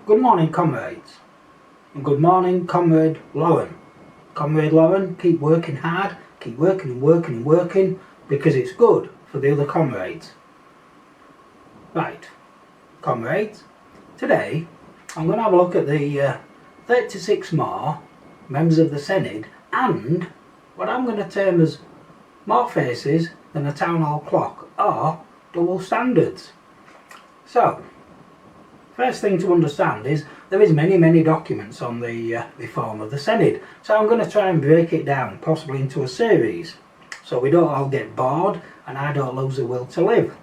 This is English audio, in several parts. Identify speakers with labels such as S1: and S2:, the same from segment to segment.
S1: Good morning, comrades, and good morning, Comrade Lauren. Comrade Lauren, keep working hard, keep working and working and working, because it's good for the other comrades. Right, comrades, today I'm going to have a look at the 36 more members of the Senedd and what I'm going to term as more faces than a town hall clock, or double standards. So, first thing to understand is there is many documents on the reform of the Senedd, so I'm going to try and break it down, possibly into a series, so we don't all get bored and I don't lose the will to live.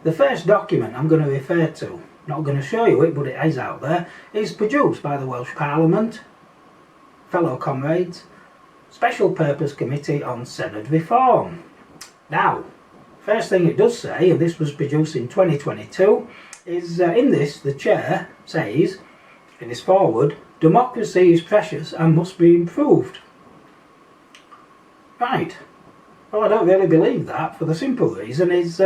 S1: The first document I'm going to refer to, not going to show you it but it is out there, is produced by the Welsh Parliament, fellow comrades, Special Purpose Committee on Senedd Reform. Now, first thing it does say, and this was produced in 2022, is in this the chair says in his foreword, democracy is precious and must be improved. Right, well I don't really believe that, for the simple reason is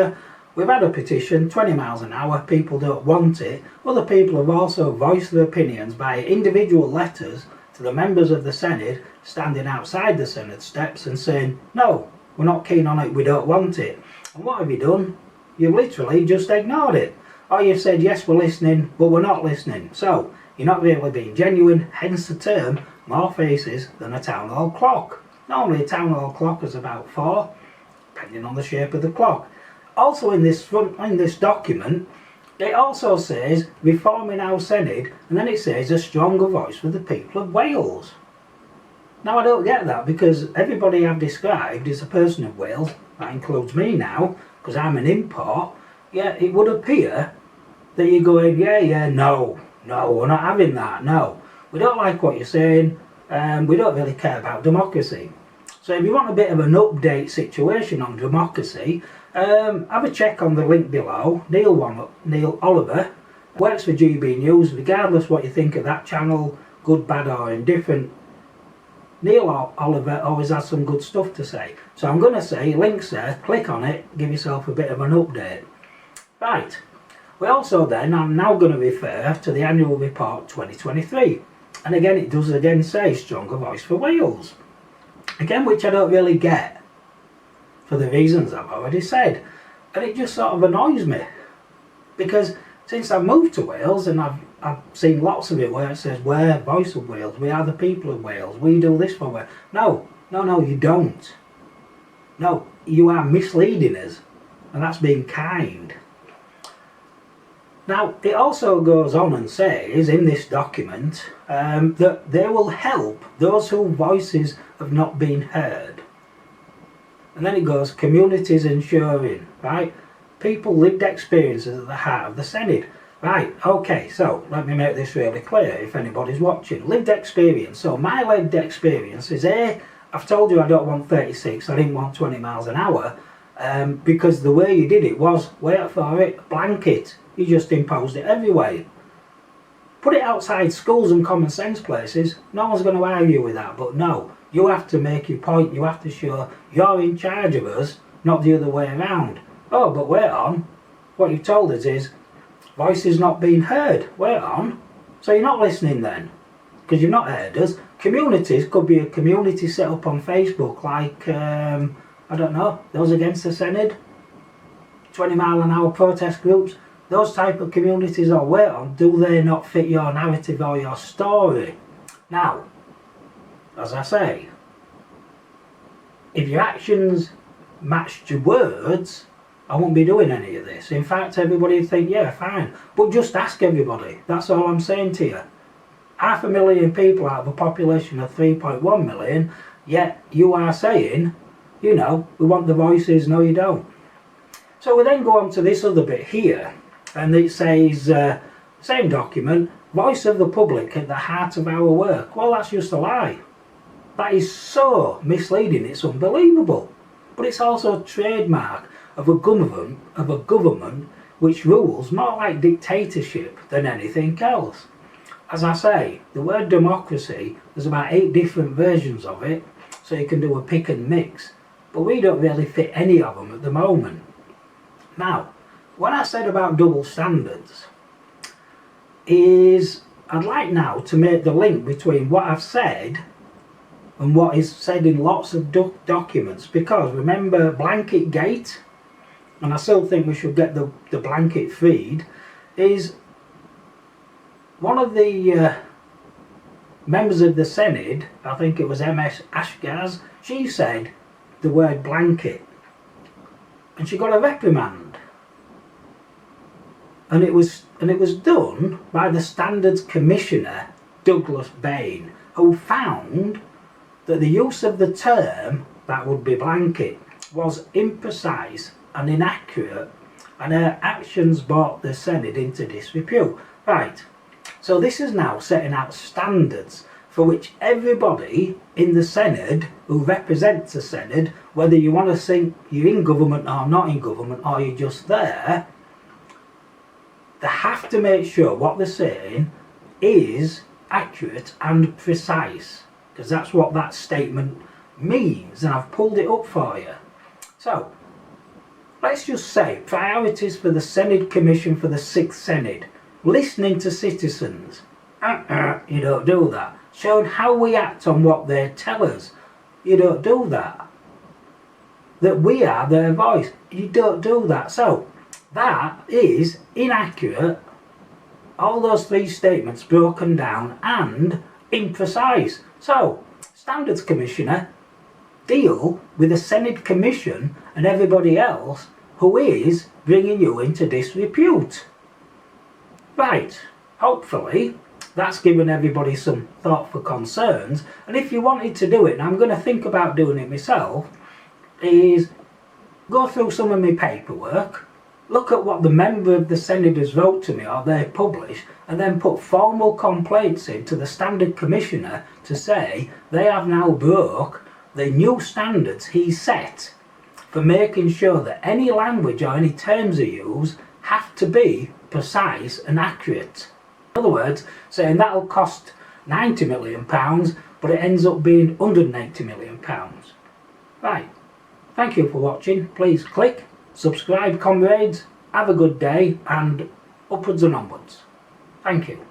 S1: we've had a petition, 20 miles an hour, people don't want it. Other people have also voiced their opinions by individual letters to the members of the Senedd standing outside the Senedd steps and saying, no, we're not keen on it, we don't want it. And what have you done? You've literally just ignored it. Or you've said, yes, we're listening, but we're not listening. So, you're not really being genuine, hence the term, more faces than a town hall clock. Normally a town hall clock is about 4, depending on the shape of the clock. Also in this document, it also says, reforming our Senedd, and then it says, a stronger voice for the people of Wales. Now I don't get that, because everybody I've described is a person of Wales, that includes me now, because I'm an import. Yeah, it would appear that you're going, no, we're not having that, no. We don't like what you're saying, we don't really care about democracy. So if you want a bit of an update situation on democracy, have a check on the link below. Neil Oliver works for GB News, regardless what you think of that channel, good, bad or indifferent. Neil Oliver always has some good stuff to say. So I'm going to say, links there, click on it, give yourself a bit of an update. Right, we also then, I'm now going to refer to the annual report 2023. And again, it does again say stronger voice for Wales. Again, which I don't really get, for the reasons I've already said. And it just sort of annoys me. Because since I've moved to Wales, and I've seen lots of it where it says, we're voice of Wales, we are the people of Wales, we do this for Wales. No, you don't. No, you are misleading us. And that's being kind. Now, it also goes on and says in this document that they will help those whose voices have not been heard. And then it goes, communities ensuring, right? People lived experiences at the heart of the Senedd. Right, okay, so let me make this really clear if anybody's watching. Lived experience. So my lived experience is I've told you I don't want 36, I didn't want 20 miles an hour. Because the way you did it was, wait for it, blanket. You just imposed it everywhere. Put it outside schools and common sense places, no one's going to argue with that, but no, you have to make your point, you have to show you're in charge of us, not the other way around. Oh, but wait on, what you've told us is, voice is not being heard, wait on, so you're not listening then, because you've not heard us. Communities could be a community set up on Facebook, like, I don't know, those against the Senedd, 20 mile an hour protest groups, those type of communities, or wait on, do they not fit your narrative or your story? Now, as I say, if your actions matched your words, I won't be doing any of this. In fact, everybody would think, yeah, fine, but just ask everybody, that's all I'm saying to you. 500,000 people out of a population of 3.1 million, yet you are saying, you know, we want the voices, no you don't. So we then go on to this other bit here, and it says, same document, voice of the public at the heart of our work. Well, that's just a lie. That is so misleading, it's unbelievable. But it's also a trademark of a government which rules more like dictatorship than anything else. As I say, the word democracy, there's about 8 different versions of it, so you can do a pick and mix. But we don't really fit any of them at the moment. Now, when I said about double standards, is I'd like now to make the link between what I've said and what is said in lots of documents, because remember Blanket Gate, and I still think we should get the blanket feed, is one of the members of the Senate, I think it was MS Ashgaz, she said the word blanket and she got a reprimand, and it was done by the Standards Commissioner Douglas Bain, who found that the use of the term, that would be blanket, was imprecise and inaccurate, and her actions brought the Senate into disrepute. Right, so this is now setting out standards for which everybody in the Senate who represents the Senate, whether you want to think you're in government or not in government, or you're just there, they have to make sure what they're saying is accurate and precise, because that's what that statement means, and I've pulled it up for you. So let's just say priorities for the Senate Commission for the 6th Senate: listening to citizens. You don't do that. Showing how we act on what they tell us. You don't do that. That we are their voice. You don't do that. So that is inaccurate. All those 3 statements broken down and imprecise. So, Standards Commissioner, deal with the Senate Commission and everybody else who is bringing you into disrepute. Right, hopefully that's given everybody some thought for concerns, and if you wanted to do it, and I'm going to think about doing it myself, is go through some of my paperwork, look at what the member of the senators wrote to me or they publish, and then put formal complaints in to the Standard Commissioner to say they have now broke the new standards he set for making sure that any language or any terms they use have to be precise and accurate. In other words, saying that'll cost £90 million, but it ends up being £180 million. Right, thank you for watching. Please click subscribe, comrades. Have a good day, and upwards and onwards. Thank you.